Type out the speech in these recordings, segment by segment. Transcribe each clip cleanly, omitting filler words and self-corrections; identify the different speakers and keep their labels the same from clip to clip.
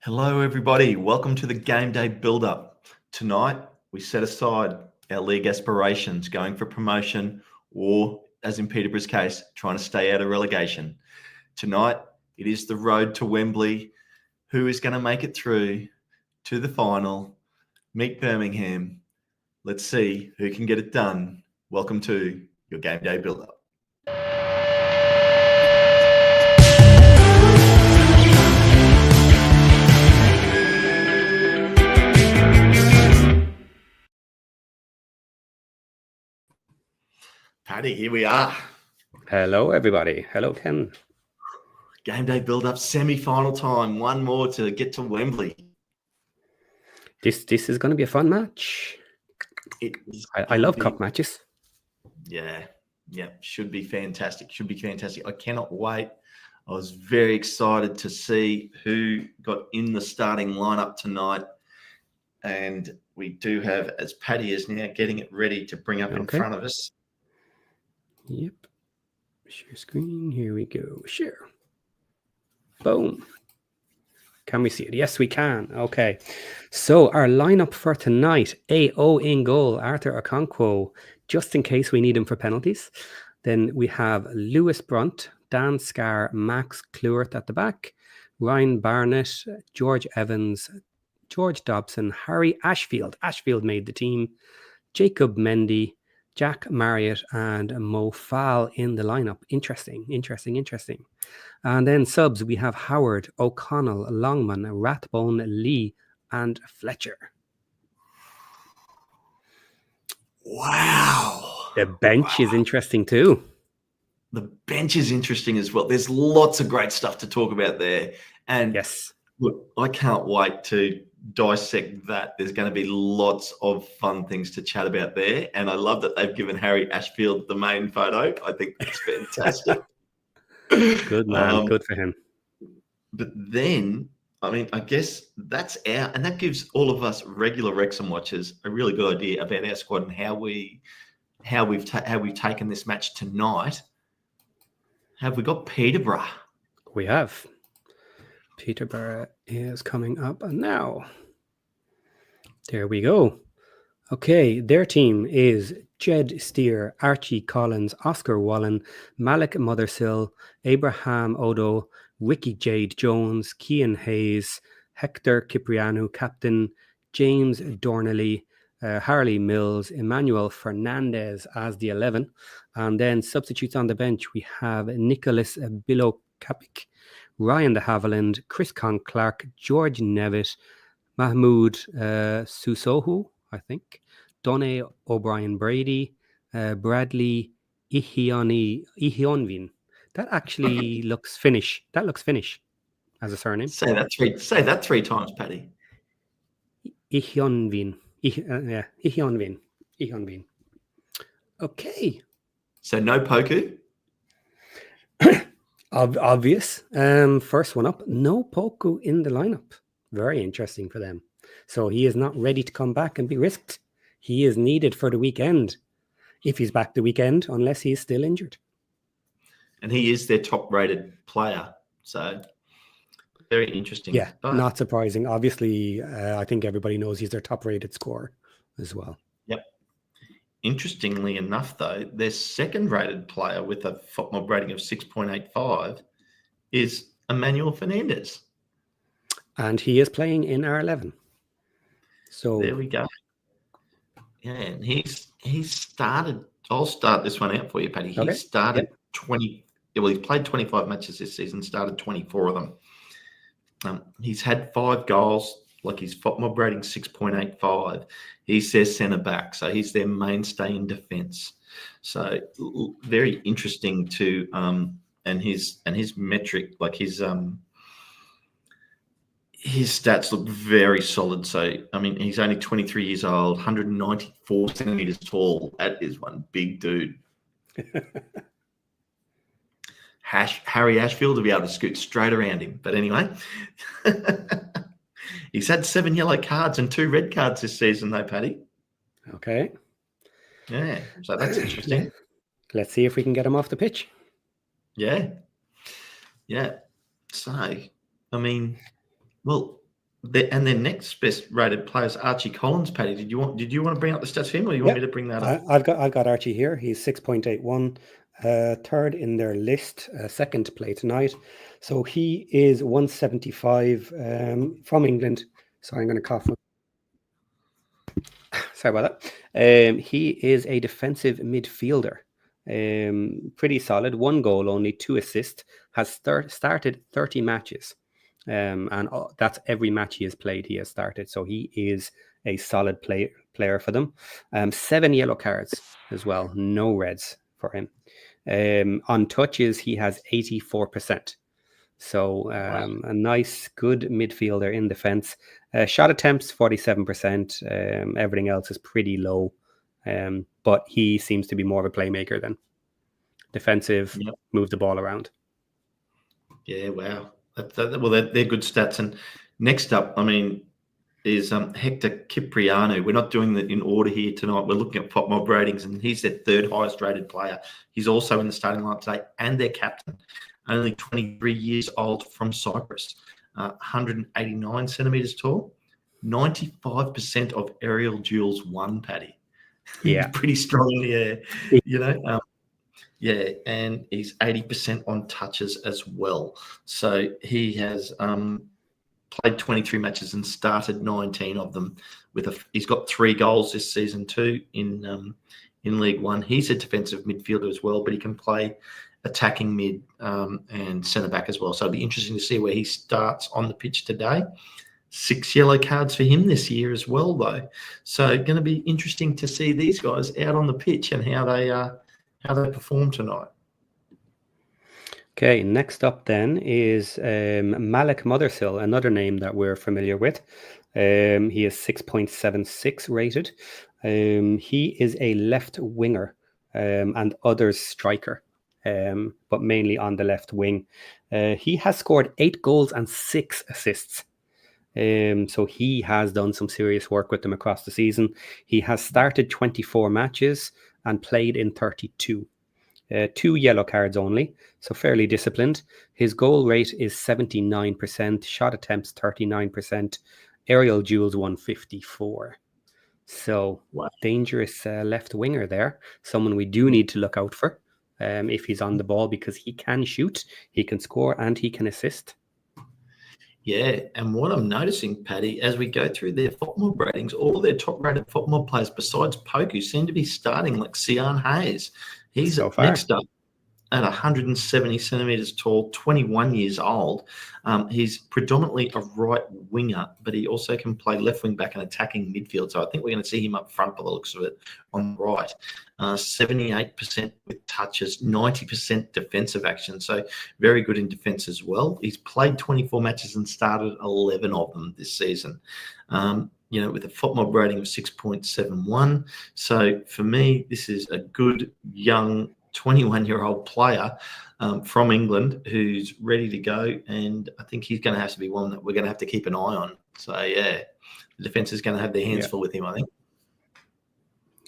Speaker 1: Hello, everybody. Welcome to the game day build-up. Tonight, we set aside our league aspirations, going for promotion, or, as in Peterborough's case, trying to stay out of relegation. Tonight, it is the road to Wembley. Who is going to make it through to the final? Meet Birmingham. Let's see who can get it done. Welcome to your game day build-up. Paddy, here we are.
Speaker 2: Hello, everybody. Hello, Ken.
Speaker 1: Game day build-up, semi-final time. One more to get to Wembley.
Speaker 2: This is going to be a fun match. I love cup matches.
Speaker 1: Yeah, should be fantastic. I cannot wait. I was very excited to see who got in the starting lineup tonight. And we do have, as Paddy is now getting it ready to bring up in front of us.
Speaker 2: Yep. Share screen. Here we go. Share. Boom. Can we see it? Yes, we can. Okay. So our lineup for tonight: AO in goal, Arthur Okonkwo, just in case we need him for penalties. Then we have Lewis Brunt, Dan Scarr, Max Cleworth at the back, Ryan Barnett, George Evans, George Dobson, Harry Ashfield. Ashfield made the team. Jacob Mendy, Jack Marriott, and Mo Fall in the lineup. Interesting. And then subs, we have Howard, O'Connell, Longman, Rathbone, Lee, and Fletcher.
Speaker 1: Wow.
Speaker 2: The bench is interesting too.
Speaker 1: The bench is interesting as well. There's lots of great stuff to talk about there. And
Speaker 2: yes,
Speaker 1: look, I can't wait to dissect that. There's going to be lots of fun things to chat about there. And I love that they've given Harry Ashfield the main photo. I think that's fantastic.
Speaker 2: Good man. Good for him.
Speaker 1: But then, I mean, I guess that's and that gives all of us regular Wrexham watchers a really good idea about our squad and how we've taken this match tonight. Have we got Peterborough?
Speaker 2: We have. Peterborough is coming up now. There we go. Okay, their team is Jed Steer, Archie Collins, Oscar Wallen, Malik Mothersill, Abraham Odo, Ricky Jade Jones, Cian Hayes, Hector Cipriano, captain, James Dornelly, Harley Mills, Emmanuel Fernandez as the 11. And then substitutes on the bench, we have Nicholas Bilo-Kapik, Ryan de Havilland, Chris Clark, George Nevitt, Mahmoud Susohu, I think, Donne O'Brien Brady, Bradley Ihionvin. That actually looks Finnish. That looks Finnish as a surname.
Speaker 1: Say that three times, Paddy.
Speaker 2: Ihionvin. Ihionvin. Okay.
Speaker 1: So no Poku?
Speaker 2: Obvious. First one up. No Poku in the lineup. Very interesting for them. So he is not ready to come back and be risked. He is needed for the weekend. If he's back the weekend, unless he's still injured.
Speaker 1: And he is their top-rated player. So very interesting.
Speaker 2: Yeah, not surprising. Obviously, I think everybody knows he's their top-rated scorer as well.
Speaker 1: Yep. Interestingly enough, though, their second-rated player with a FOTMOB rating of 6.85 is Emmanuel Fernandez.
Speaker 2: And he is playing in our 11. So
Speaker 1: there we go. Yeah, and he's started. I'll start this one out for you, Paddy. He started 20. Well, he's played 25 matches this season. Started 24 of them. He's had 5 goals. Like his FOTMOB rating 6.85. He's their centre back, so he's their mainstay in defence. So very interesting to and his metric, like his stats look very solid. So I mean, he's only 23 years old, 194 centimeters tall. That is one big dude. Harry Ashfield will be able to scoot straight around him. But anyway. He's had 7 yellow cards and 2 red cards this season, though, Paddy.
Speaker 2: Okay.
Speaker 1: Yeah, so that's interesting.
Speaker 2: Let's see if we can get him off the pitch.
Speaker 1: Yeah. So, I mean, well, And their next best rated player is Archie Collins. Paddy, did you want to bring up the stats for him, or you want me to bring that up?
Speaker 2: I've got Archie here. He's 6.81, third in their list, second to play tonight. So he is 175 from England. Sorry, I'm going to cough. Sorry about that. He is a defensive midfielder. Pretty solid. 1 goal, only 2 assists. Has started 30 matches. And that's every match he has played, he has started. So he is a solid player for them. 7 yellow cards as well. No reds for him. On touches, he has 84%. So a nice, good midfielder in defense. Shot attempts, 47%. Everything else is pretty low. But he seems to be more of a playmaker than defensive, move the ball around.
Speaker 1: Yeah, wow. Well, they're good stats. And next up, I mean, is Hector Cipriano. We're not doing that in order here tonight. We're looking at FotMob ratings, and he's their 3rd highest rated player. He's also in the starting lineup today, and their captain. Only 23 years old, from Cyprus. 189 centimeters tall. 95% of aerial duels won, Paddy.
Speaker 2: Yeah.
Speaker 1: Pretty strong in the air, you know. Yeah, and he's 80% on touches as well. So he has played 23 matches and started 19 of them. He's got 3 goals this season too in League One. He's a defensive midfielder as well, but he can play attacking mid and centre back as well. So it'll be interesting to see where he starts on the pitch today. 6 yellow cards for him this year as well, though. So going to be interesting to see these guys out on the pitch and how they perform tonight.
Speaker 2: Okay, next up then is Malik Mothersill, another name that we're familiar with. He is 6.76 rated. He is a left winger and others striker, but mainly on the left wing. He has scored 8 goals and 6 assists. So he has done some serious work with them across the season. He has started 24 matches and played in 32. 2 yellow cards only, so fairly disciplined. His goal rate is 79%, shot attempts 39%, aerial duels 154. So dangerous left winger there. Someone we do need to look out for if he's on the ball, because he can shoot, he can score, and he can assist.
Speaker 1: Yeah, and what I'm noticing, Paddy, as we go through their FotMob ratings, all their top-rated FotMob players besides Poku seem to be starting, like Sian Hayes. He's next up at 170 centimetres tall, 21 years old. He's predominantly a right winger, but he also can play left wing back and attacking midfield. So I think we're going to see him up front by the looks of it on the right. 78% with touches, 90% defensive action. So very good in defence as well. He's played 24 matches and started 11 of them this season. With a FotMob rating of 6.71. So for me, this is a good young 21-year-old player from England who's ready to go, and I think he's going to have to be one that we're going to have to keep an eye on. So yeah, the defence is going to have their hands full with him, I think.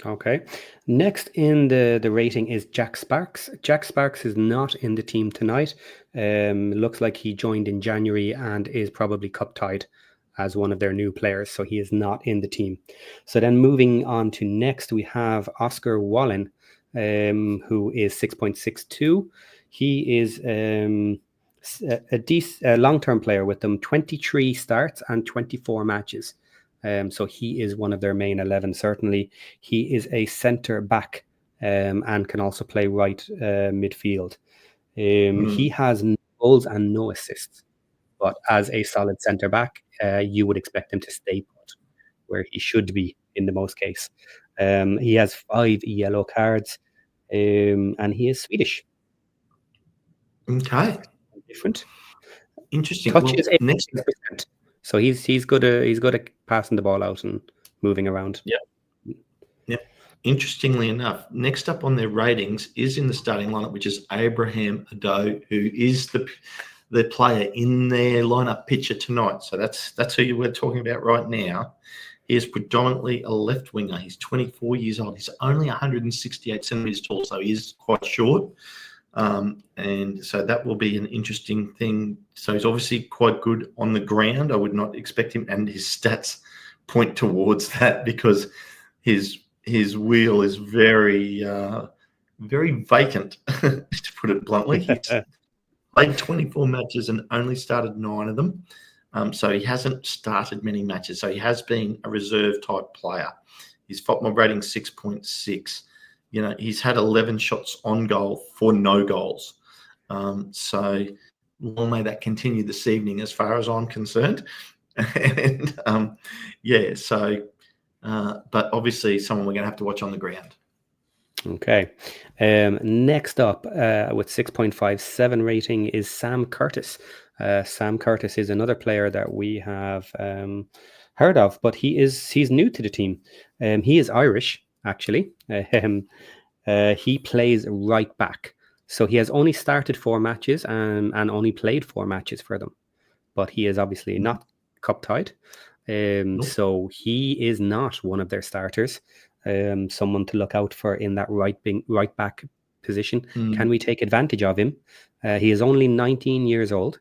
Speaker 2: Okay. Next in the rating is Jack Sparks. Jack Sparks is not in the team tonight. Looks like he joined in January and is probably cup tied as one of their new players, so he is not in the team. So then moving on to next, we have Oscar Wallen, who is 6.62. He is a long-term player with them, 23 starts and 24 matches. So he is one of their main 11, certainly. He is a centre back and can also play right midfield. He has no goals and no assists, but as a solid centre back, you would expect him to stay put where he should be in the most case. He has 5 yellow cards, and he is Swedish.
Speaker 1: Okay,
Speaker 2: different.
Speaker 1: Interesting.
Speaker 2: Touches 86%. So he's good at passing the ball out and moving around.
Speaker 1: Yep. Interestingly enough, next up on their ratings is in the starting lineup, which is Abraham Ado, who is the player in their lineup picture tonight. So that's who you were talking about right now. He is predominantly a left winger. He's 24 years old. He's only 168 centimeters tall, so he is quite short. And so that will be an interesting thing. So he's obviously quite good on the ground. I would not expect him, and his stats point towards that because his wheel is very vacant, to put it bluntly. He's played 24 matches and only started 9 of them. So he hasn't started many matches. So he has been a reserve type player. His FOTMOB rating 6.6. He's had 11 shots on goal for no goals. So long may that continue this evening, as far as I'm concerned. And but obviously someone we're going to have to watch on the ground.
Speaker 2: Okay. Next up, with 6.57 rating is Sam Curtis. Sam Curtis is another player that we have heard of, but he's new to the team. He is Irish, actually. He plays right back. So he has only started 4 matches and only played 4 matches for them. But he is obviously not cup tied.
Speaker 1: Nope.
Speaker 2: So he is not one of their starters. Someone to look out for in that right back position. Can we take advantage of him? He is only 19 years old.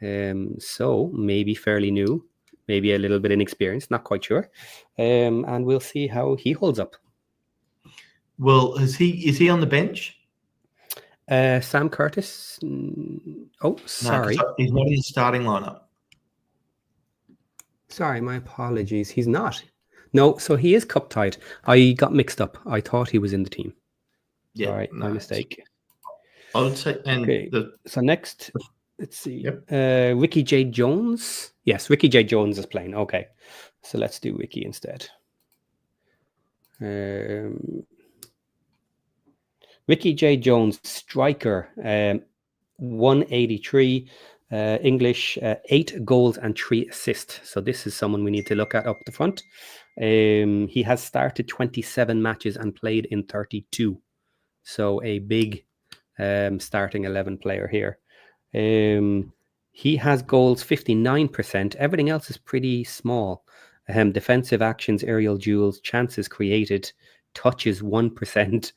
Speaker 2: So maybe fairly new, maybe a little bit inexperienced, not quite sure. And we'll see how he holds up.
Speaker 1: Well, is he on the bench?
Speaker 2: Sam Curtis? Oh, sorry.
Speaker 1: No, he's not in the starting lineup.
Speaker 2: Sorry, my apologies. He's not. No, so he is cup tied. I got mixed up. I thought he was in the team.
Speaker 1: Yeah,
Speaker 2: all right, my mistake.
Speaker 1: I would say. And
Speaker 2: okay. So next, let's see.
Speaker 1: Yep.
Speaker 2: Ricky J. Jones. Yes, Ricky J. Jones is playing. Okay, so let's do Ricky instead. Ricky J. Jones, striker, 183. English, 8 goals and 3 assists. So this is someone we need to look at up the front. He has started 27 matches and played in 32. So a big starting 11 player here. He has goals 59%. Everything else is pretty small. Defensive actions, aerial duels, chances created, touches 1%,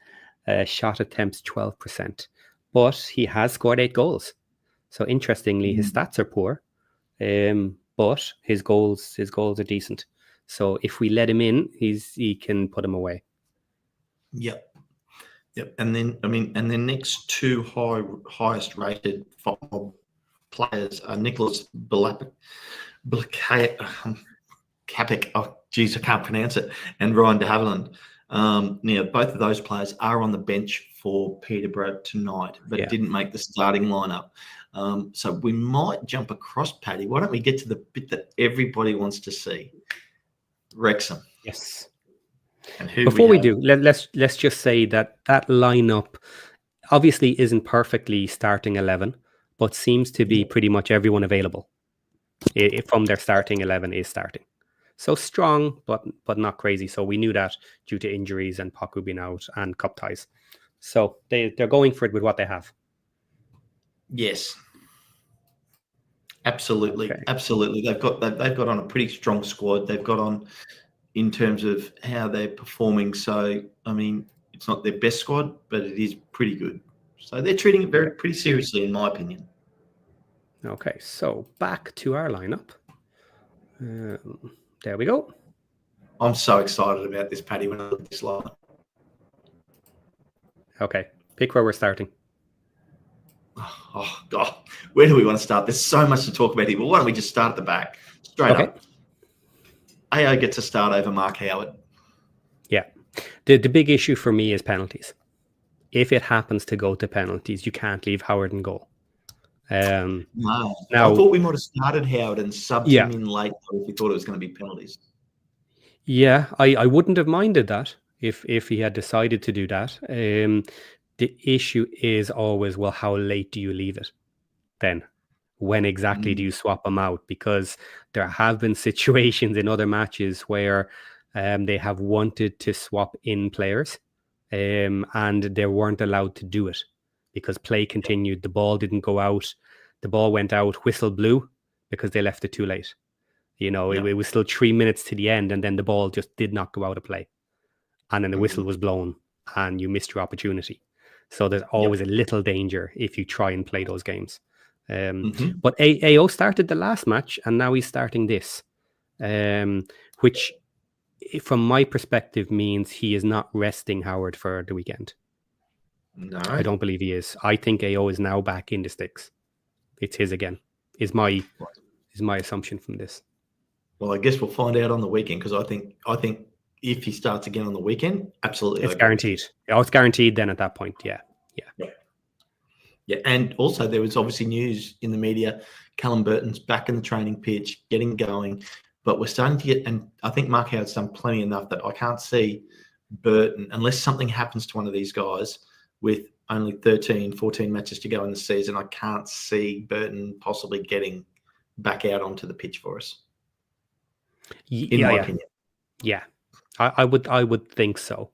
Speaker 2: shot attempts 12%. But he has scored 8 goals. So interestingly, his stats are poor, but his goals are decent. So if we let him in, he can put him away.
Speaker 1: Yep. And then the next 2 highest rated FOTMOB players are Nicholas Kapik. Oh, geez, I can't pronounce it. And Ryan de Havilland. Now, both of those players are on the bench for Peterborough tonight, but didn't make the starting lineup. So we might jump across, Paddy. Why don't we get to the bit that everybody wants to see? Wrexham.
Speaker 2: Yes.
Speaker 1: And who
Speaker 2: Before we do, let's just say that lineup obviously isn't perfectly starting 11, but seems to be pretty much everyone available from their starting 11 is starting. So strong, but not crazy. So we knew that due to injuries and Paku being out and cup ties. So they're going for it with what they have.
Speaker 1: Yes. Absolutely.
Speaker 2: Okay.
Speaker 1: Absolutely. They've got on a pretty strong squad. They've got on in terms of how they're performing. So, I mean, it's not their best squad, but it is pretty good. So they're treating it pretty seriously, in my opinion.
Speaker 2: Okay, so back to our lineup. There we go.
Speaker 1: I'm so excited about this, Paddy, when I look at this lineup.
Speaker 2: Okay, pick where we're starting.
Speaker 1: Oh, God. Where do we want to start? There's so much to talk about here. Well, why don't we just start at the back? Straight up. AO gets a start over Mark Howard. Yeah.
Speaker 2: The big issue for me is penalties. If it happens to go to penalties, you can't leave Howard in goal.
Speaker 1: No. Now, I thought we might have started Howard and subbed him in late if we thought it was going to be penalties.
Speaker 2: Yeah, I wouldn't have minded that if he had decided to do that. The issue is always, well, how late do you leave it then? When exactly do you swap them out? Because there have been situations in other matches where they have wanted to swap in players and they weren't allowed to do it because play continued. The ball didn't go out. The ball went out, whistle blew because they left it too late. You know, it was still 3 minutes to the end and then the ball just did not go out of play. And then the whistle was blown and you missed your opportunity. So there's always a little danger if you try and play those games.
Speaker 1: Mhm.
Speaker 2: But AO started the last match, and now he's starting this, which, from my perspective, means he is not resting Howard for the weekend.
Speaker 1: No.
Speaker 2: I don't believe he is. I think AO is now back in the sticks. It's his again. Is my assumption from this.
Speaker 1: Well, I guess we'll find out on the weekend, because I think if he starts again on the weekend, absolutely,
Speaker 2: it's guaranteed. Oh, it's guaranteed then at that point. Yeah.
Speaker 1: And also there was obviously news in the media. Callum Burton's back in the training pitch, getting going, but we're starting to get, and I think Mark Howard's done plenty enough that I can't see Burton, unless something happens to one of these guys with only 13, 14 matches to go in the season, I can't see Burton possibly getting back out onto the pitch for us. In my opinion.
Speaker 2: Yeah, I would think so.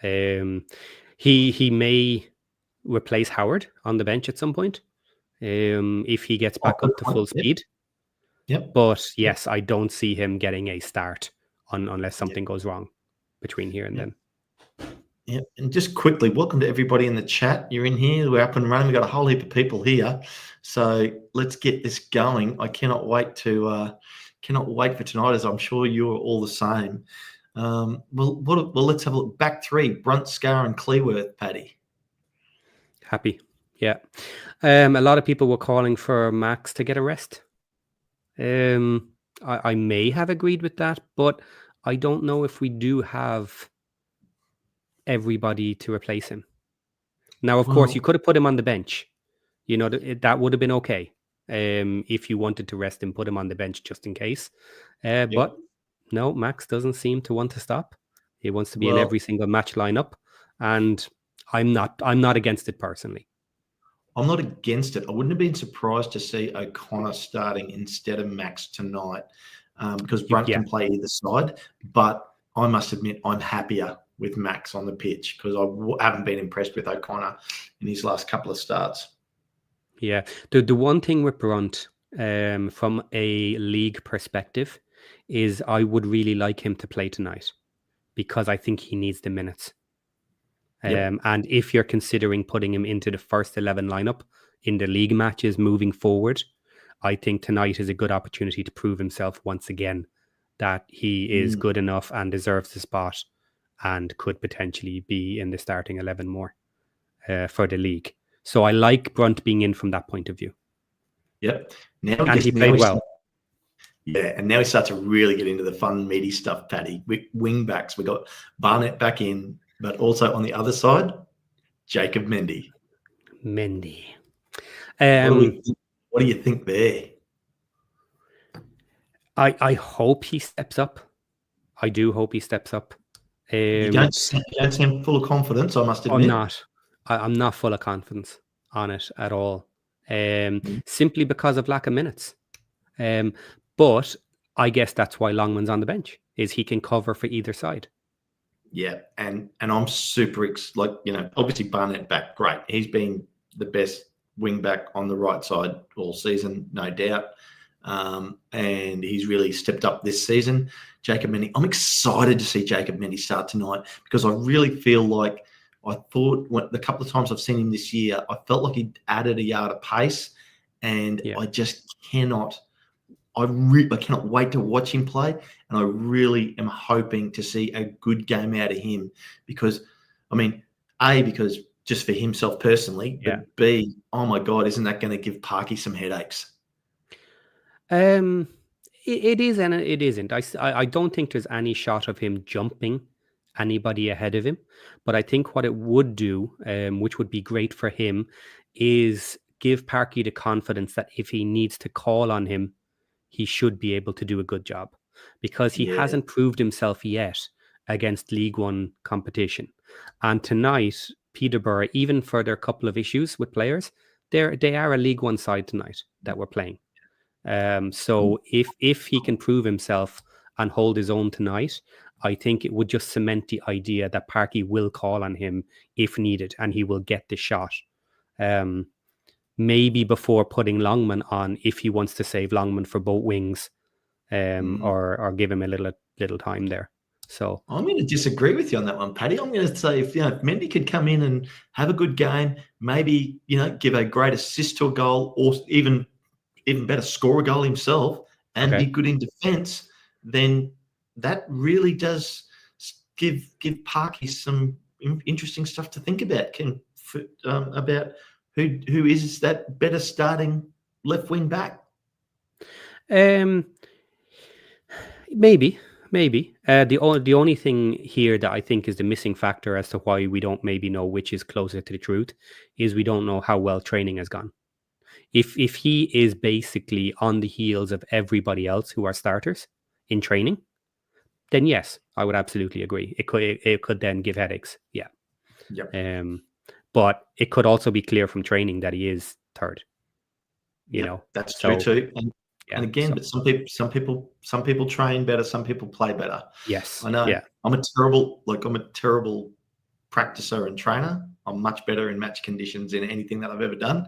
Speaker 2: He may replace Howard on the bench at some point if he gets back up to full speed.
Speaker 1: Yep.
Speaker 2: But yes, I don't see him getting a start unless something goes wrong between here and then.
Speaker 1: Yeah, and just quickly, welcome to everybody in the chat. You're in here. We're up and running. We've got a whole heap of people here, so let's get this going. I cannot wait for tonight, as I'm sure you're all the same. Well, let's have a look. Back three: Brunt, Scar, and Cleworth. Paddy.
Speaker 2: Happy, yeah. A lot of people were calling for Max to get a rest. I may have agreed with that, but I don't know if we do have everybody to replace him. Now, of course, you could have put him on the bench. You know, that would have been okay if you wanted to rest him, put him on the bench just in case. But no, Max doesn't seem to want to stop. He wants to be in every single match lineup, and I'm not against it personally.
Speaker 1: I'm not against it. I wouldn't have been surprised to see O'Connor starting instead of Max tonight, because Brunt can play either side. But I must admit, I'm happier with Max on the pitch, because I haven't been impressed with O'Connor in his last couple of starts.
Speaker 2: Yeah. The one thing with Brunt, from a league perspective, is I would really like him to play tonight, because I think he needs the minutes. And if you're considering putting him into the first 11 lineup in the league matches moving forward, I think tonight is a good opportunity to prove himself once again that he is good enough and deserves the spot and could potentially be in the starting 11 more for the league. So I like Brunt being in from that point of view.
Speaker 1: Yep.
Speaker 2: And he played well.
Speaker 1: And now he starts to really get into the fun, meaty stuff, Paddy. Wing backs, we got Barnett back in, but also on the other side, Jacob Mendy. What do you think there?
Speaker 2: I hope he steps up. I do hope he steps up.
Speaker 1: You don't seem full of confidence, I must admit.
Speaker 2: I'm not full of confidence on it at all. Simply because of lack of minutes. But I guess that's why Longman's on the bench, is he can cover for either side.
Speaker 1: Yeah, and I'm super obviously Barnett back, great. He's been the best wing back on the right side all season, no doubt. And he's really stepped up this season. Jacob Mendy, I'm excited to see Jacob Mendy start tonight, because I really feel like, I thought the couple of times I've seen him this year, I felt like he added a yard of pace, and I just cannot. I cannot wait to watch him play, and I really am hoping to see a good game out of him, because, I mean, A, because just for himself personally, but B, oh my God, isn't that going to give Parky some headaches?
Speaker 2: It is and it isn't. I don't think there's any shot of him jumping anybody ahead of him, but I think what it would do, which would be great for him, is give Parky the confidence that if he needs to call on him, he should be able to do a good job, because he hasn't proved himself yet against League One competition. And tonight, Peterborough, even for their couple of issues with players, they are a League One side tonight that we're playing. So if he can prove himself and hold his own tonight, I think it would just cement the idea that Parky will call on him if needed, and he will get the shot. Maybe before putting Longman on, if he wants to save Longman for both wings, or give him a little time there. So
Speaker 1: I'm going to disagree with you on that one, Paddy. I'm going to say if Mendy could come in and have a good game, maybe give a great assist to a goal, or even better, score a goal himself and be good in defence, then that really does give Parky some interesting stuff to think about. About who is that better starting left wing back?
Speaker 2: Maybe. The only thing here that I think is the missing factor as to why we don't maybe know which is closer to the truth is we don't know how well training has gone. If he is basically on the heels of everybody else who are starters in training, then yes, I would absolutely agree. It could then give headaches. Yeah.
Speaker 1: Yep.
Speaker 2: But it could also be clear from training that he is third.
Speaker 1: That's true too. And again, but some people train better, some people play better.
Speaker 2: Yes.
Speaker 1: I know.
Speaker 2: Yeah.
Speaker 1: I'm a terrible practicer and trainer. I'm much better in match conditions in anything that I've ever done.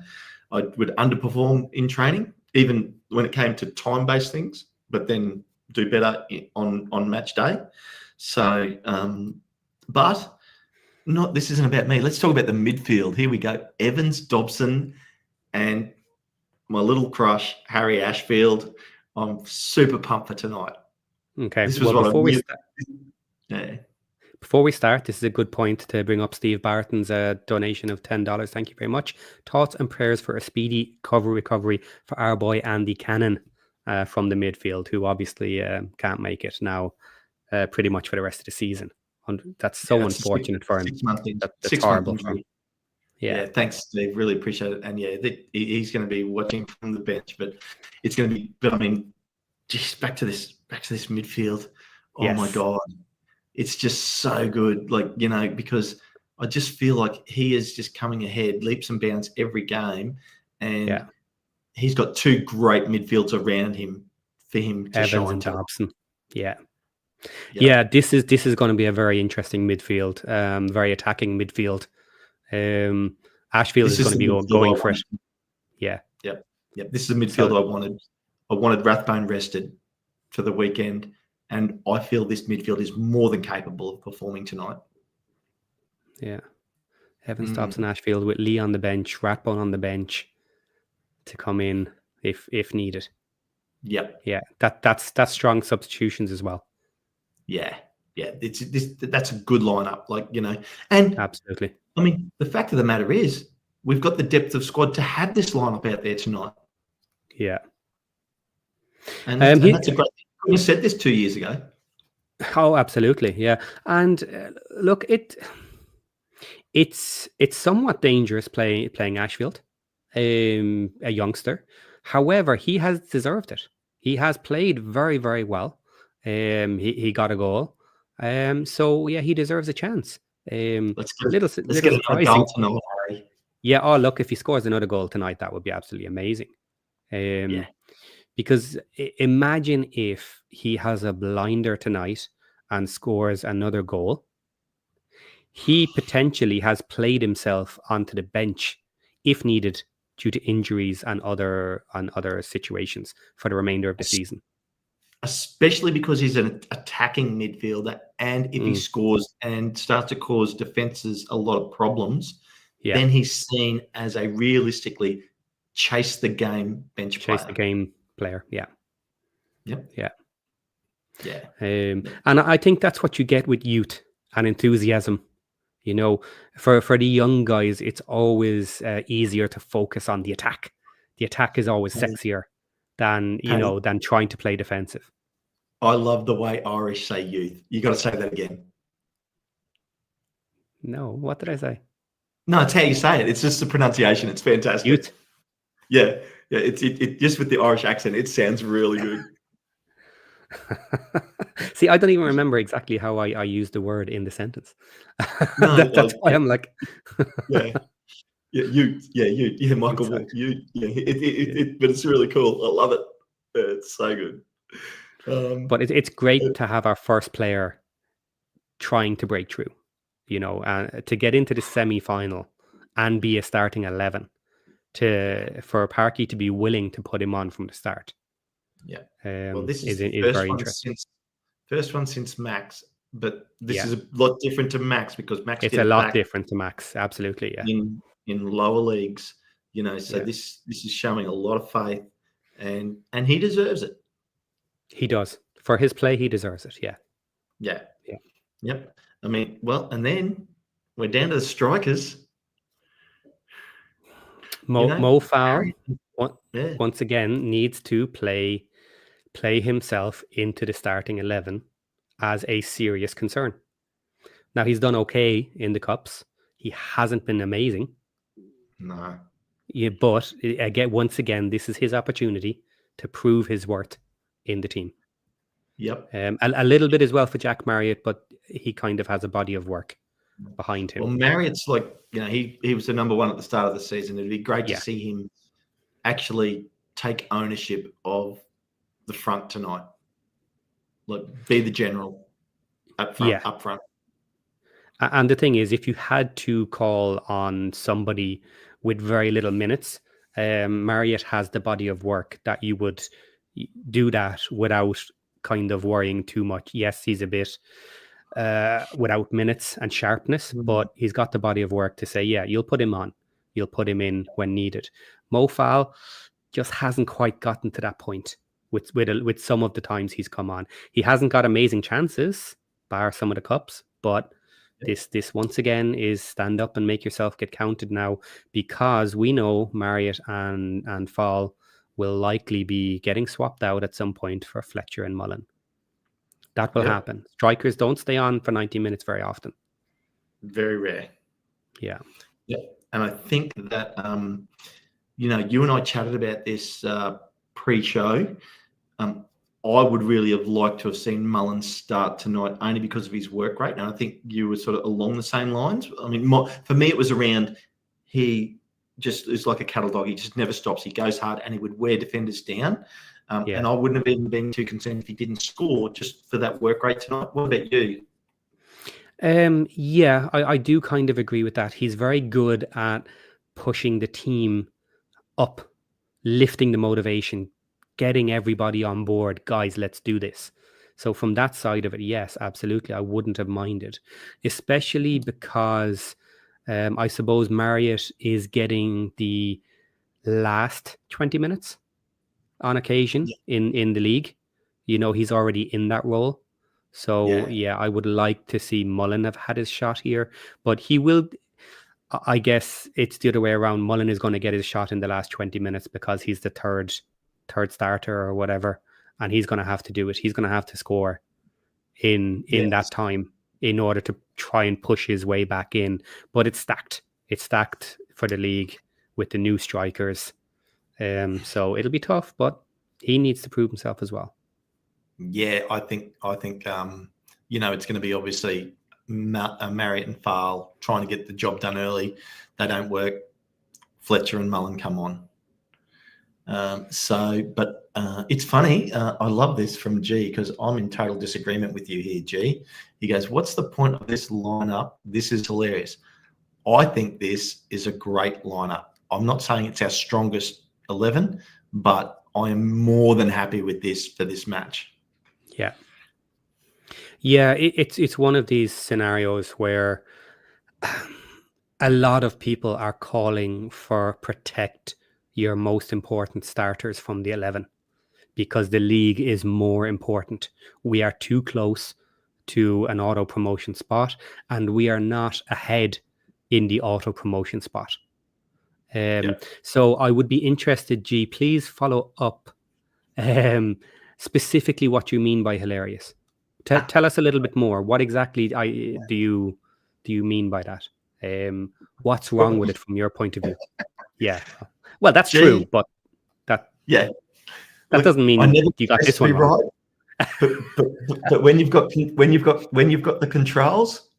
Speaker 1: I would underperform in training, even when it came to time-based things, but then do better on match day. So, but this isn't about me. Let's talk about the midfield. Here we go. Evans, Dobson, and my little crush, Harry Ashfield. I'm super pumped for tonight.
Speaker 2: Okay.
Speaker 1: This was
Speaker 2: Before we start, this is a good point to bring up Steve Barton's donation of $10. Thank you very much. Thoughts and prayers for a speedy recovery for our boy Andy Cannon from the midfield, who obviously can't make it now pretty much for the rest of the season. That's so unfortunate for him.
Speaker 1: 6 month
Speaker 2: that's horrible for him.
Speaker 1: Yeah, thanks, Steve. Really appreciate it. And he's going to be watching from the bench, but it's going to be. But I mean, just back to this midfield. Oh my God, it's just so good. Because I just feel like he is just coming ahead, leaps and bounds every game, and he's got two great midfields around him for him to
Speaker 2: Evans
Speaker 1: shine.
Speaker 2: And Dobson. Yeah. This is going to be a very interesting midfield, very attacking midfield. Ashfield is going to be going for it. Yeah.
Speaker 1: Yep. This is a midfield I wanted. I wanted Rathbone rested for the weekend, and I feel this midfield is more than capable of performing tonight.
Speaker 2: Yeah. Evans, Dobson, Ashfield with Lee on the bench, Rathbone on the bench to come in if needed.
Speaker 1: Yep.
Speaker 2: Yeah. That's strong substitutions as well.
Speaker 1: Yeah. That's a good lineup. And
Speaker 2: absolutely.
Speaker 1: I mean, the fact of the matter is, we've got the depth of squad to have this lineup out there tonight.
Speaker 2: Yeah.
Speaker 1: And that's a great thing. We said this 2 years ago.
Speaker 2: Oh, absolutely. Yeah. And look, it's somewhat dangerous playing Ashfield, a youngster. However, he has deserved it. He has played very, very well. He got a goal. So yeah, he deserves a chance.
Speaker 1: Let's get another goal tonight, Harry.
Speaker 2: Yeah. Oh, look, if he scores another goal tonight, that would be absolutely amazing. Because imagine if he has a blinder tonight and scores another goal. He potentially has played himself onto the bench if needed due to injuries and other situations for the remainder of the season.
Speaker 1: Especially because he's an attacking midfielder, and if he scores and starts to cause defenses a lot of problems, then he's seen as a realistically chase the game bench player.
Speaker 2: Chase the game player, yeah.
Speaker 1: Yep.
Speaker 2: Yeah. And I think that's what you get with youth and enthusiasm. For the young guys, it's always easier to focus on the attack. The attack is always sexier than trying to play defensive.
Speaker 1: I love the way Irish say youth. You got to say that again.
Speaker 2: No, what did I say?
Speaker 1: No, it's how you say it. It's just the pronunciation. It's fantastic.
Speaker 2: Youth.
Speaker 1: Yeah. It just with the Irish accent, it sounds really good.
Speaker 2: See, I don't even remember exactly how I used the word in the sentence. That's why I'm like,
Speaker 1: you, Michael Wolf, you, but it's really cool. I love it. It's so good.
Speaker 2: But it's great to have our first player trying to break through, to get into the semi-final and be a starting 11, for Parky to be willing to put him on from the start.
Speaker 1: Yeah. Well, this is
Speaker 2: very interesting.
Speaker 1: First one since Max, but this is a lot different to Max because Max
Speaker 2: it's
Speaker 1: did
Speaker 2: a lot
Speaker 1: back
Speaker 2: different to Max. Absolutely, yeah.
Speaker 1: in lower leagues, so this is showing a lot of faith, and he deserves it.
Speaker 2: He does. For his play, he deserves it. Yeah.
Speaker 1: Yeah. Yep. I mean, well, and then we're down to the strikers.
Speaker 2: Mo Fowl once again needs to play himself into the starting 11 as a serious concern. Now, he's done okay in the Cups. He hasn't been amazing.
Speaker 1: No.
Speaker 2: Yeah, but once again, this is his opportunity to prove his worth in the team.
Speaker 1: Yep.
Speaker 2: A little bit as well for Jack Marriott, but he kind of has a body of work behind him.
Speaker 1: Well, Marriott's like, he was the number one at the start of the season. It'd be great to see him actually take ownership of the front tonight. Like, be the general up front.
Speaker 2: And the thing is, if you had to call on somebody with very little minutes, Marriott has the body of work that you would do that without kind of worrying too much. Yes, he's a bit without minutes and sharpness, but he's got the body of work to say, yeah, you'll put him on. You'll put him in when needed. Mo Fowl just hasn't quite gotten to that point with some of the times he's come on. He hasn't got amazing chances, bar some of the cups, but this once again is stand up and make yourself get counted now, because we know Marriott and Fall will likely be getting swapped out at some point for Fletcher and Mullen. That will happen. Strikers don't stay on for 90 minutes very often.
Speaker 1: Very rare.
Speaker 2: Yeah.
Speaker 1: And I think that, you and I chatted about this pre-show. I would really have liked to have seen Mullen start tonight only because of his work rate. And I think you were sort of along the same lines. I mean, for me, it was around he just is like a cattle dog. He just never stops. He goes hard and he would wear defenders down. And I wouldn't have even been too concerned if he didn't score just for that work rate tonight. What about you?
Speaker 2: I do kind of agree with that. He's very good at pushing the team up, lifting the motivation, getting everybody on board. Guys, let's do this. So from that side of it, yes, absolutely, I wouldn't have minded, especially because I suppose Marriott is getting the last 20 minutes on occasion in the league. He's already in that role. So, I would like to see Mullen have had his shot here, but he will. I guess it's the other way around. Mullen is going to get his shot in the last 20 minutes because he's the third starter or whatever, and he's going to have to do it. He's going to have to score in that time in order to try and push his way back in. But it's stacked. It's stacked for the league with the new strikers. So it'll be tough, but he needs to prove himself as well.
Speaker 1: Yeah, I think it's going to be obviously Marriott and Farl trying to get the job done early. They don't work. Fletcher and Mullen come on. But it's funny. I love this from G because I'm in total disagreement with you here, G. He goes, "What's the point of this lineup? This is hilarious." I think this is a great lineup. I'm not saying it's our strongest 11, but I am more than happy with this for this match.
Speaker 2: Yeah, it's one of these scenarios where a lot of people are calling for protect your most important starters from the 11 because the league is more important. We are too close to an auto promotion spot and we are not ahead in the auto promotion spot. So I would be interested, G, please follow up specifically what you mean by hilarious. Tell us a little bit more. What exactly do you mean by that? What's wrong with it from your point of view? Yeah. Well, that's true, but that doesn't mean you got this one right.
Speaker 1: But when you've got the controls,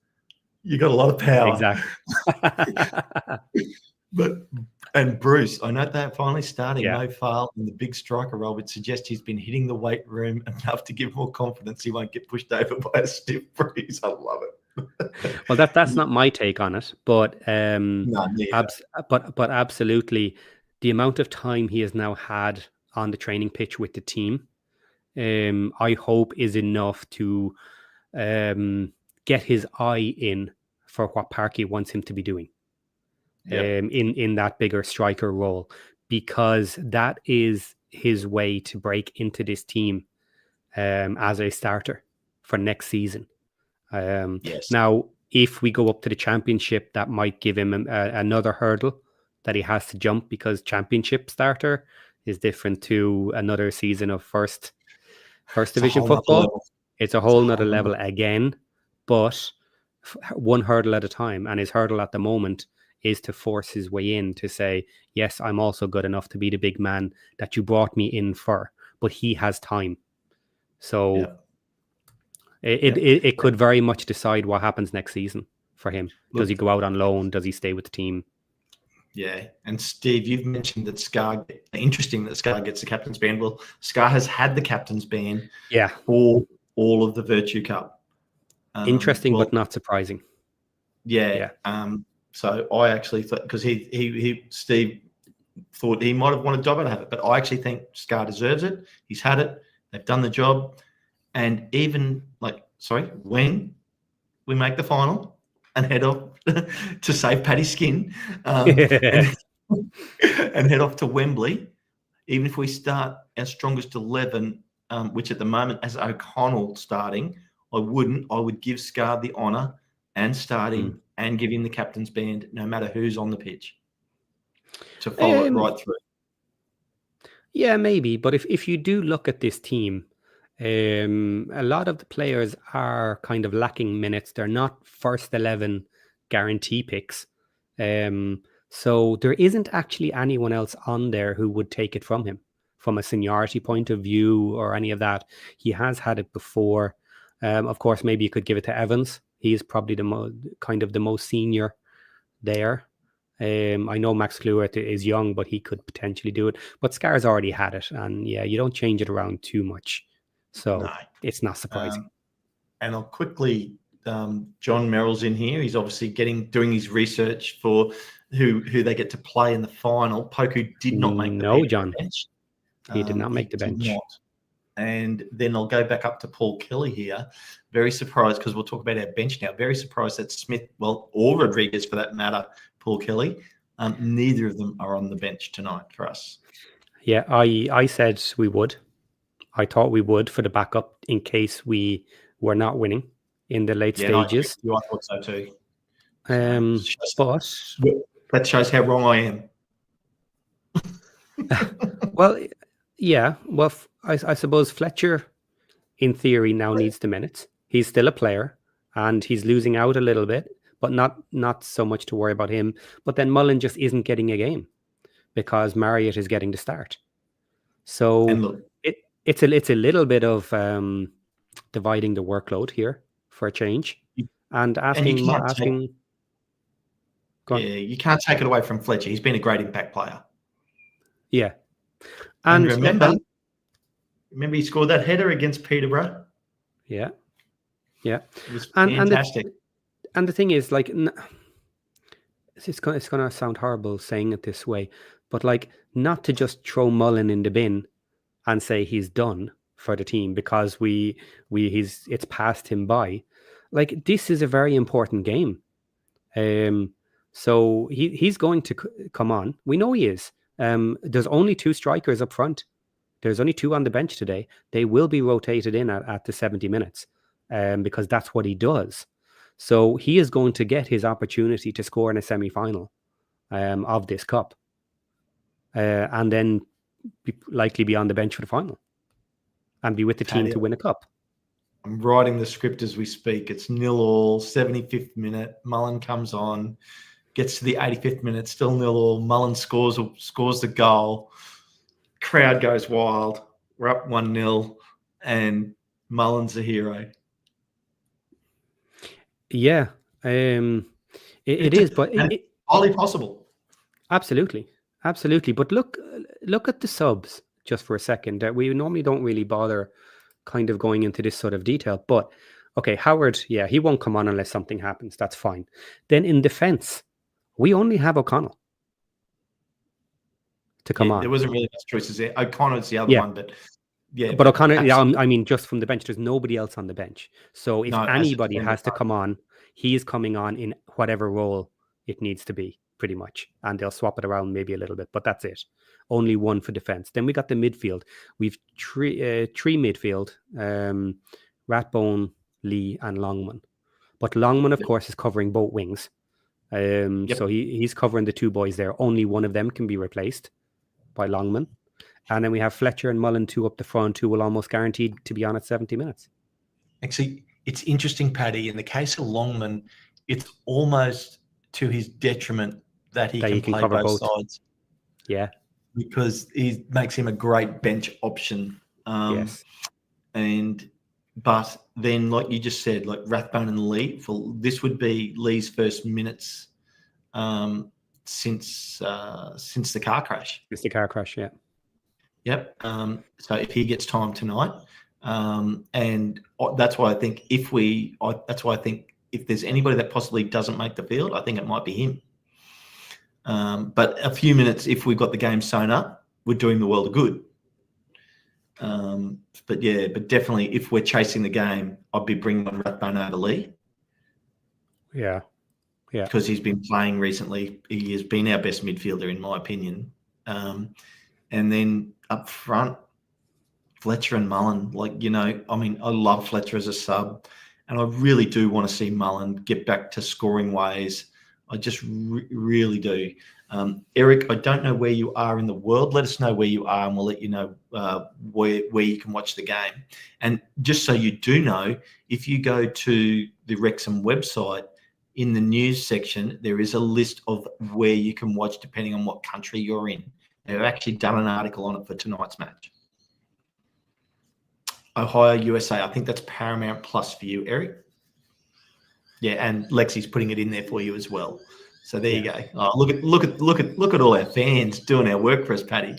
Speaker 1: you got a lot of power.
Speaker 2: Exactly.
Speaker 1: And Bruce, I know they're finally starting Mo Fowl in the big striker role, would suggest he's been hitting the weight room enough to give more confidence he won't get pushed over by a stiff Bruce. I love it.
Speaker 2: Well, that's not my take on it, but but absolutely, the amount of time he has now had on the training pitch with the team, I hope is enough to get his eye in for what Parky wants him to be doing in that bigger striker role, because that is his way to break into this team as a starter for next season. Now, if we go up to the championship, that might give him another hurdle that he has to jump, because championship starter is different to another season of first division football. It's a whole nother level again, but one hurdle at a time. And his hurdle at the moment is to force his way in to say, yes, I'm also good enough to be the big man that you brought me in for, but he has time. So it could very much decide what happens next season for him. Does he go out on loan? Does he stay with the team?
Speaker 1: Yeah, and Steve, you've mentioned that STōK. Interesting that STōK gets the captain's band. Well, STōK has had the captain's band. For all of the Vertu Cup.
Speaker 2: Interesting, but not surprising.
Speaker 1: Yeah. So I actually thought, because Steve thought he might have wanted Dobbo to have it, but I actually think STōK deserves it. He's had it. They've done the job, and even when we make the final and head off to save Paddy's skin, and head off to Wembley, even if we start our strongest 11, which at the moment has O'Connell starting, I would give STōK the honour and start him and give him the captain's band, no matter who's on the pitch, to follow it right through.
Speaker 2: Yeah, maybe. But if you do look at this team, a lot of the players are kind of lacking minutes. They're not first 11 guarantee picks. So there isn't actually anyone else on there who would take it from him from a seniority point of view or any of that. He has had it before. Of course, maybe you could give it to Evans. He's probably the most senior there. I know Max Kluwer is young, but he could potentially do it. But Scar's already had it, and you don't change it around too much, so it's not surprising.
Speaker 1: And I'll quickly, John Merrill's in here. He's obviously doing his research for who they get to play in the final. Poku did not make the bench.
Speaker 2: He did not make the bench.
Speaker 1: And then I'll go back up to Paul Kelly here. Very surprised, because we'll talk about our bench now. Very surprised that Smith, or Rodriguez for that matter, Paul Kelly, neither of them are on the bench tonight for us.
Speaker 2: Yeah, I said we would. I thought we would for the backup in case we were not winning in the late stages.
Speaker 1: I thought so too.
Speaker 2: But
Speaker 1: that shows how wrong I am.
Speaker 2: Well, I suppose Fletcher, in theory, now needs the minutes. He's still a player, and he's losing out a little bit, but not so much to worry about him. But then Mullen just isn't getting a game because Marriott is getting the start. So it's a little bit of dividing the workload here for a change, and asking.
Speaker 1: You can't take it away from Fletcher. He's been a great impact player.
Speaker 2: Yeah.
Speaker 1: And remember he scored that header against Peterborough.
Speaker 2: Yeah.
Speaker 1: It was fantastic.
Speaker 2: And the thing is, it's going to sound horrible saying it this way, but not to just throw Mullen in the bin and say he's done for the team because it's passed him by. This is a very important game. So he's going to come on. We know he is. There's only 2 strikers up front. There's only 2 on the bench today. They will be rotated in at the 70 minutes because that's what he does. So he is going to get his opportunity to score in a semi-final of this cup and then likely be on the bench for the final and be with the team to win a cup.
Speaker 1: I'm writing the script as we speak. It's 0-0, 75th minute. Mullen comes on, gets to the 85th minute, still 0-0. Mullen scores the goal. Crowd goes wild. We're up 1-0, and Mullen's a hero.
Speaker 2: Yeah, it is, but it's
Speaker 1: highly possible.
Speaker 2: Absolutely. But look at the subs just for a second. We normally don't really bother kind of going into this sort of detail, but okay, Howard, he won't come on unless something happens. That's fine. Then in defense, we only have O'Connell to come on.
Speaker 1: There wasn't really much choices there. O'Connor's the other one, but yeah.
Speaker 2: But O'Connor, I mean, just from the bench, there's nobody else on the bench. So if anybody has to come on, he is coming on in whatever role it needs to be, pretty much. And they'll swap it around maybe a little bit, but that's it. Only one for defense. Then we got the midfield. We've three midfield, Rathbone, Lee, and Longman. But Longman, of course, is covering both wings. So he's covering the two boys there. Only one of them can be replaced by Longman. And then we have Fletcher and Mullen, two up the front, who will almost guaranteed to be on at 70 minutes.
Speaker 3: Actually, it's interesting, Paddy. In the case of Longman, it's almost to his detriment that he can play both sides.
Speaker 2: Yeah.
Speaker 3: Because he makes him a great bench option.
Speaker 2: Yes.
Speaker 3: But then, like you just said, like Rathbone and Lee, this would be Lee's first minutes since the car crash.
Speaker 2: It's the car crash, yeah.
Speaker 3: Yep. So if he gets time tonight, and that's why I think if there's anybody that possibly doesn't make the field, I think it might be him. But a few minutes, if we've got the game sewn up, we're doing the world of good. But definitely, if we're chasing the game, I'd be bringing on Rathbone over Lee.
Speaker 2: Yeah.
Speaker 3: Because he's been playing recently. He has been our best midfielder, in my opinion. And then up front, Fletcher and Mullen. I love Fletcher as a sub, and I really do want to see Mullen get back to scoring ways. I just really do. Eric, I don't know where you are in the world. Let us know where you are, and we'll let you know where you can watch the game. And just so you do know, if you go to the Wrexham website, in the news section, there is a list of where you can watch depending on what country you're in. They've actually done an article on it for tonight's match. Ohio, USA. I think that's Paramount Plus for you, Eric. Yeah, and Lexi's putting it in there for you as well. So there you go. Oh, look at all our fans doing our work for us, Paddy.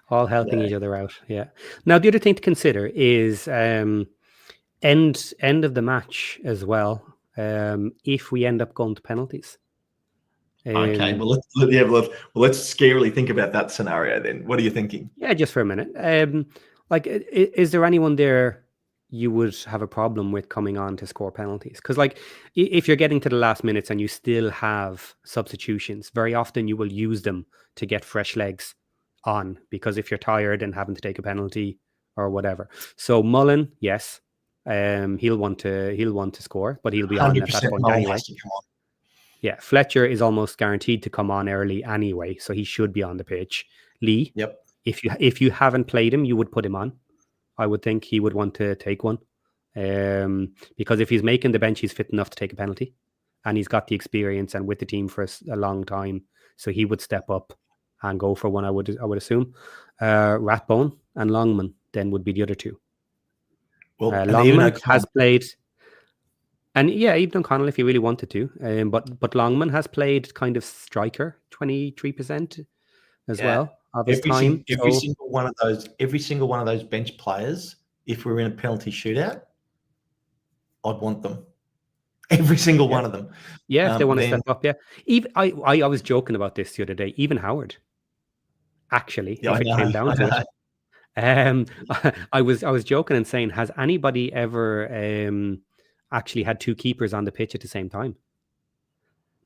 Speaker 2: All helping each other out. Yeah. Now the other thing to consider is end of the match as well. If we end up going to penalties.
Speaker 3: Okay. Well, let's scarily think about that scenario then. What are you thinking?
Speaker 2: Yeah, just for a minute. Is there anyone there you would have a problem with coming on to score penalties? Because if you're getting to the last minutes and you still have substitutions, very often you will use them to get fresh legs on, because if you're tired and having to take a penalty or whatever. So Mullen, yes, he'll want to score, but he'll be on at that point anyway. Yeah, Fletcher is almost guaranteed to come on early anyway, so he should be on the pitch. Lee,
Speaker 3: yep.
Speaker 2: If you haven't played him, you would put him on. I would think he would want to take one, because if he's making the bench, he's fit enough to take a penalty, and he's got the experience and with the team for a long time, so he would step up and go for one. I would assume. Rathbone and Longman then would be the other two. Well, Longman has played. And yeah, even O'Connell, if he really wanted to, but Longman has played kind of striker, 23% as well of his time.
Speaker 3: Every single one of those bench players, if we're in a penalty shootout, I'd want them. Every single one of them.
Speaker 2: Yeah, if they want to step up. Yeah, even I was joking about this the other day. Even Howard, actually, if it came down to it. I was joking and saying, has anybody ever actually had two keepers on the pitch at the same time?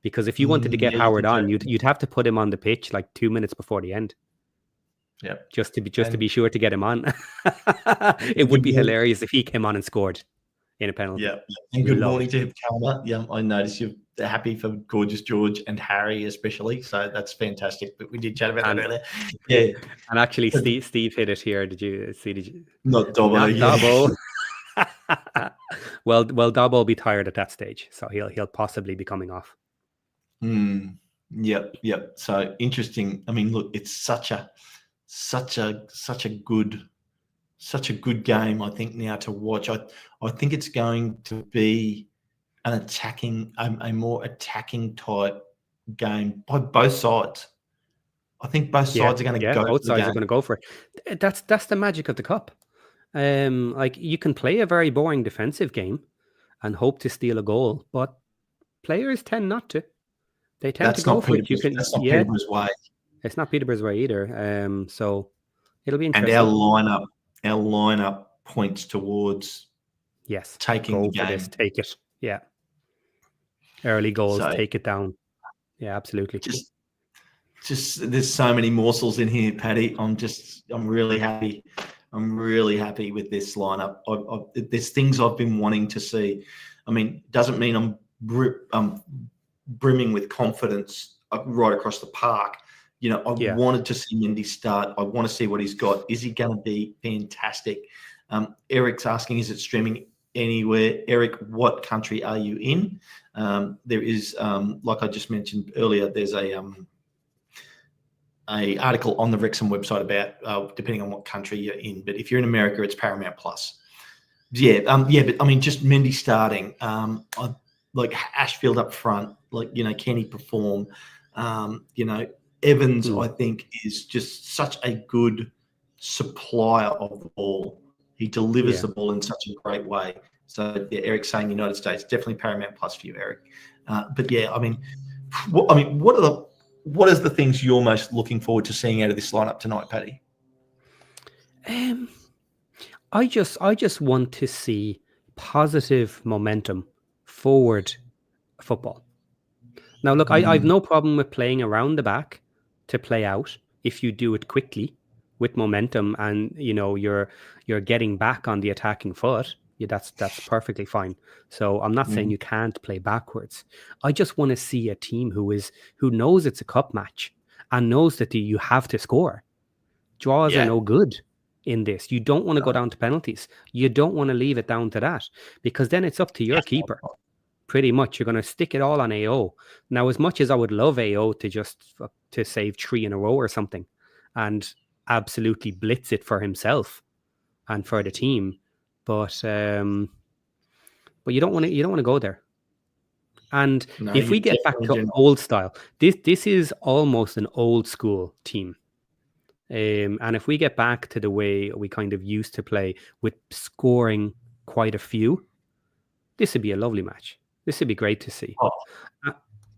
Speaker 2: Because if you wanted to get Howard on, you'd have to put him on the pitch like 2 minutes before the end.
Speaker 3: Yeah,
Speaker 2: just to be sure to get him on. It would be hilarious if he came on and scored in a penalty.
Speaker 3: Yeah, and good morning to Calma. Yeah, I noticed you're happy for Gorgeous George and Harry especially, so that's fantastic. But we did chat about that earlier. Yeah,
Speaker 2: and actually, Steve hit it here. Did you see?
Speaker 3: Not Dobbo.
Speaker 2: Dobbo. Well, Dobbo will be tired at that stage, so he'll possibly be coming off.
Speaker 3: Yep. So interesting. I mean, look, it's such a good game, I think, now to watch. I think it's going to be a more attacking type game by both sides. I think both sides are going to go.
Speaker 2: Both sides are going to go for it. That's the magic of the cup. You can play a very boring defensive game and hope to steal a goal, but players tend not to. They tend to go for it.
Speaker 3: That's not Peterborough's way.
Speaker 2: It's not Peterborough's way either. So It'll be
Speaker 3: And
Speaker 2: interesting.
Speaker 3: our lineup points towards taking the game.
Speaker 2: For this, take it. Yeah. Early goals, take it down. Yeah, absolutely.
Speaker 3: Just there's so many morsels in here, Paddy. I'm really happy. I'm really happy with this lineup. There's things I've been wanting to see. I mean, doesn't mean I'm brimming with confidence right across the park. You know, I wanted to see Mendy start. I want to see what he's got. Is he going to be fantastic? Eric's asking, is it streaming anywhere? Eric, what country are you in? There is, like I just mentioned earlier, there's a article on the Wrexham website about depending on what country you're in. But if you're in America, it's Paramount Plus. But I mean, just Mendy starting. Like Ashfield up front. Like, you know, can he perform? You know, Evans, I think, is just such a good supplier of the ball. He delivers the ball in such a great way. So Eric's saying United States, definitely Paramount Plus for you, Eric. But yeah, I mean, what is the things you're most looking forward to seeing out of this lineup tonight, Paddy?
Speaker 2: I just want to see positive momentum forward football. Now, look, I've no problem with playing around the back to play out if you do it quickly with momentum and, you know, you're getting back on the attacking foot. Yeah, that's perfectly fine. So I'm not saying you can't play backwards. I just want to see a team who knows it's a cup match and knows that you have to score. Draws are no good in this. You don't want to go down to penalties. You don't want to leave it down to that, because then it's up to your keeper. Pretty much, you're going to stick it all on AO. Now, as much as I would love AO to save 3 in a row or something, and absolutely blitz it for himself and for the team, but you don't want to go there. And if we get back to old style, this is almost an old school team. And if we get back to the way we kind of used to play with scoring quite a few, this would be a lovely match. This would be great to see.
Speaker 1: Oh,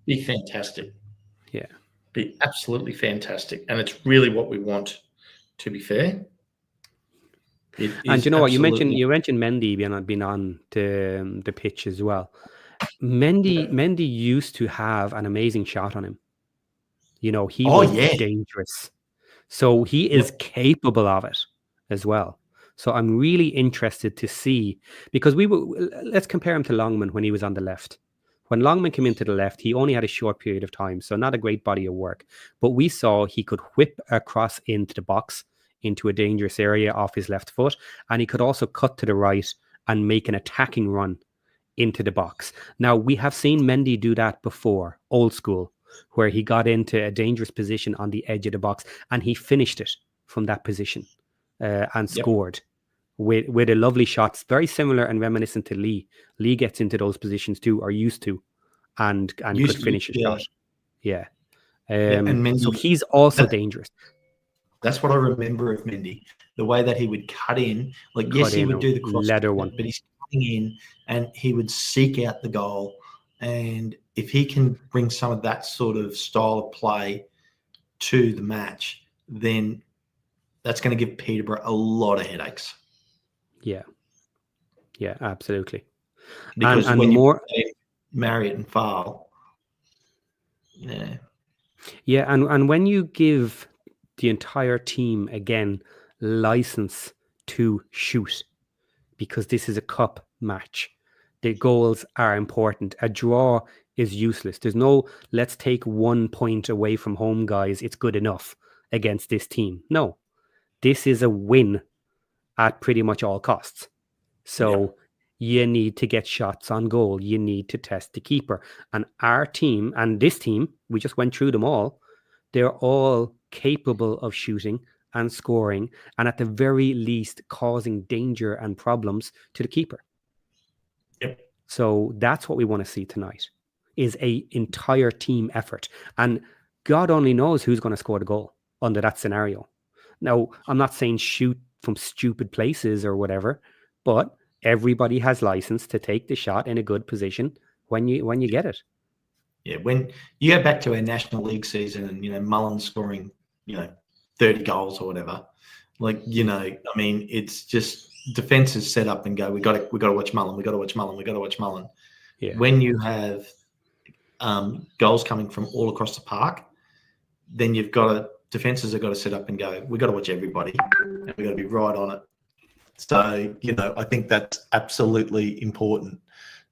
Speaker 1: be fantastic.
Speaker 2: Yeah.
Speaker 1: Be absolutely fantastic. And it's really what we want, to be fair.
Speaker 2: And you know what? You mentioned Mendy being on the pitch as well. Mendy used to have an amazing shot on him. You know, he was dangerous. So he is capable of it as well. So I'm really interested to see, because let's compare him to Longman when he was on the left. When Longman came into the left, he only had a short period of time, so not a great body of work. But we saw he could whip across into the box, into a dangerous area off his left foot, and he could also cut to the right and make an attacking run into the box. Now, we have seen Mendy do that before, old school, where he got into a dangerous position on the edge of the box and he finished it from that position and scored with a lovely shot, very similar and reminiscent to Lee. Lee gets into those positions too, or used to, and could finish a shot. Yeah. And Mendy, so he's also dangerous.
Speaker 3: That's what I remember of Mendy, the way that he would cut in. Like, yes, he would do the cross
Speaker 2: leather one,
Speaker 3: but he's cutting in and he would seek out the goal. And if he can bring some of that sort of style of play to the match, then that's going to give Peterborough a lot of headaches.
Speaker 2: Yeah. Yeah, absolutely.
Speaker 3: Because and when you play Marriott and File,
Speaker 2: Yeah, and when you give the entire team, again, license to shoot, because this is a cup match, the goals are important. A draw is useless. There's no, let's take 1 point away from home, guys, it's good enough against this team. No, this is a win at pretty much all costs. So you need to get shots on goal. You need to test the keeper. And our team and this team, we just went through them all, they're all capable of shooting and scoring, and at the very least causing danger and problems to the keeper.
Speaker 3: Yep.
Speaker 2: So that's what we want to see tonight, is a entire team effort. And God only knows who's going to score the goal under that scenario. Now, I'm not saying shoot from stupid places or whatever, but everybody has license to take the shot in a good position when you get it.
Speaker 3: Yeah, when you go back to our National League season and, Mullen scoring, 30 goals or whatever, Like, I mean, it's just defense is set up and go. We got to watch Mullen. We got to watch Mullen. We got to watch Mullen.
Speaker 2: Yeah.
Speaker 3: When you have goals coming from all across the park, then defenses have got to set up and go. We got to watch everybody, and we got to be right on it. So I think that's absolutely important.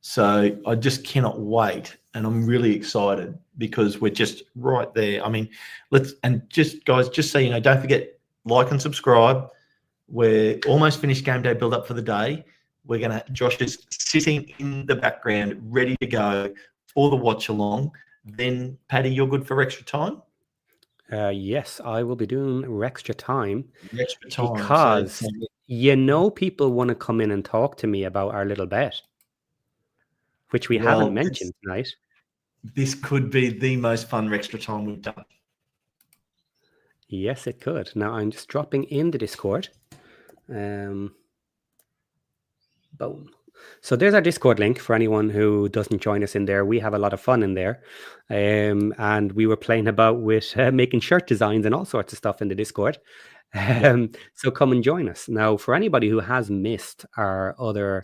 Speaker 3: So I just cannot wait, and I'm really excited because we're just right there. I mean, guys, just so you know, don't forget, like and subscribe. We're almost finished game day build up for the day. Josh is sitting in the background, ready to go for the watch along. Then, Paddy, you're good for extra time?
Speaker 2: Yes, I will be doing extra time.
Speaker 3: Extra time.
Speaker 2: Because people want to come in and talk to me about our little bet, which we haven't mentioned tonight.
Speaker 3: This could be the most fun extra time we've done.
Speaker 2: Yes, it could. Now I'm just dropping in the Discord. Boom. So there's our Discord link for anyone who doesn't join us in there. We have a lot of fun in there. And we were playing about with making shirt designs and all sorts of stuff in the Discord. So come and join us. Now, for anybody who has missed our other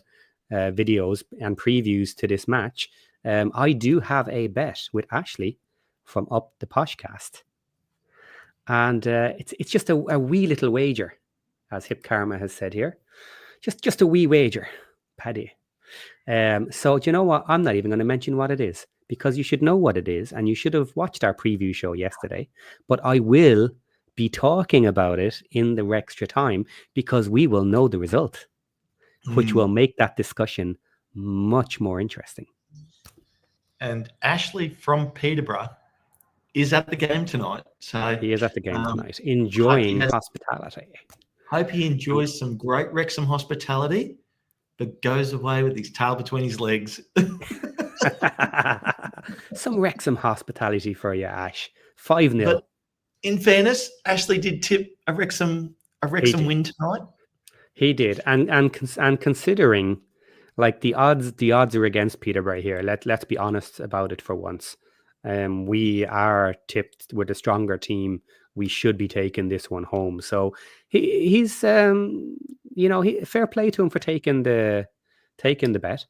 Speaker 2: videos and previews to this match, I do have a bet with Ashley from Up the Poshcast. And it's just a wee little wager, as Hip Karma has said here. Just a wee wager, Paddy. So do you know what? I'm not even going to mention what it is, because you should know what it is, and you should have watched our preview show yesterday. But I will be talking about it in the extra time, because we will know the result, which will make that discussion much more interesting.
Speaker 3: And Ashley from Peterborough is at the game tonight. So
Speaker 2: he is at the game tonight, enjoying hospitality.
Speaker 3: Hope he enjoys some great Wrexham hospitality, but goes away with his tail between his legs.
Speaker 2: Some Wrexham hospitality for you, Ash. 5-0.
Speaker 3: But in fairness, Ashley did tip a Wrexham win tonight. He
Speaker 2: did, and considering like the odds are against Peterborough here. Let's be honest about it for once. We are tipped with a stronger team. We should be taking this one home. So he's fair play to him for taking the bet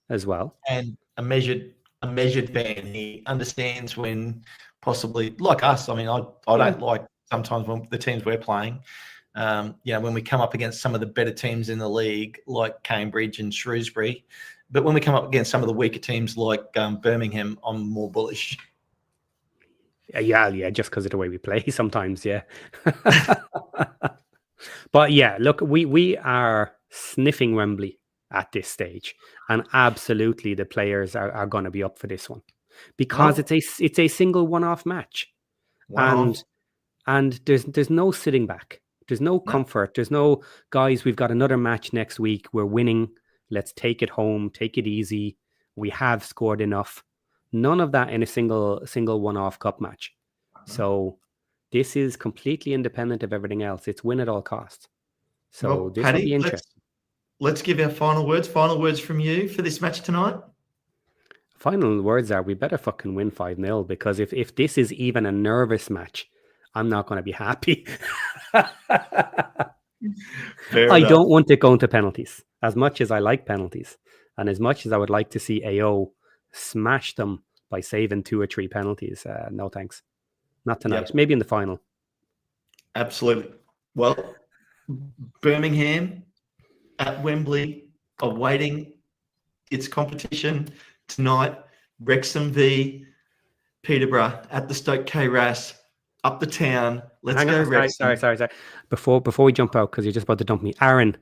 Speaker 2: as well.
Speaker 3: And a measured fan. He understands when possibly, like us. I mean, I don't like sometimes when the teams we're playing. When we come up against some of the better teams in the league, like Cambridge and Shrewsbury. But when we come up against some of the weaker teams like Birmingham, I'm more bullish.
Speaker 2: Yeah, just because of the way we play sometimes, yeah. But yeah, look, we are sniffing Wembley at this stage, and absolutely the players are going to be up for this one, because it's a single one-off match. Wow. And there's no sitting back. There's no comfort. There's no, guys, we've got another match next week. We're winning. Let's take it home. Take it easy. We have scored enough. None of that in a single one-off cup match. So this is completely independent of everything else. It's win at all costs. So this will be interesting.
Speaker 3: Let's give our final words. Final words from you for this match tonight.
Speaker 2: Final words are, we better fucking win 5-0, because if this is even a nervous match, I'm not going to be happy. I don't want it going to penalties. As much as I like penalties, and as much as I would like to see AO smash them by saving 2 or 3 penalties, no thanks. Not tonight. Yep. Maybe in the final.
Speaker 3: Absolutely. Well, Birmingham at Wembley awaiting its competition tonight. Wrexham v Peterborough at the STōK Cae Ras. Up the town. Let's go, Wrexham.
Speaker 2: Sorry. Before we jump out, because you're just about to dump me. Aaron,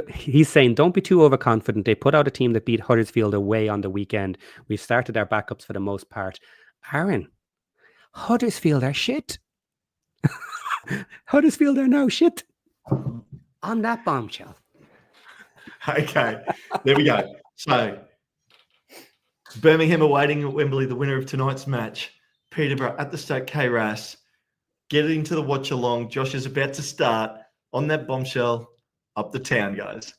Speaker 2: he's saying, don't be too overconfident. They put out a team that beat Huddersfield away on the weekend. We've started our backups for the most part. Aaron, Huddersfield are shit. Huddersfield are now shit. On that bombshell.
Speaker 3: Okay, there we go. So, Birmingham awaiting at Wembley, the winner of tonight's match. Peterborough at the STōK Cae Ras. Getting to the watch along. Josh is about to start on that bombshell. Up the town, guys.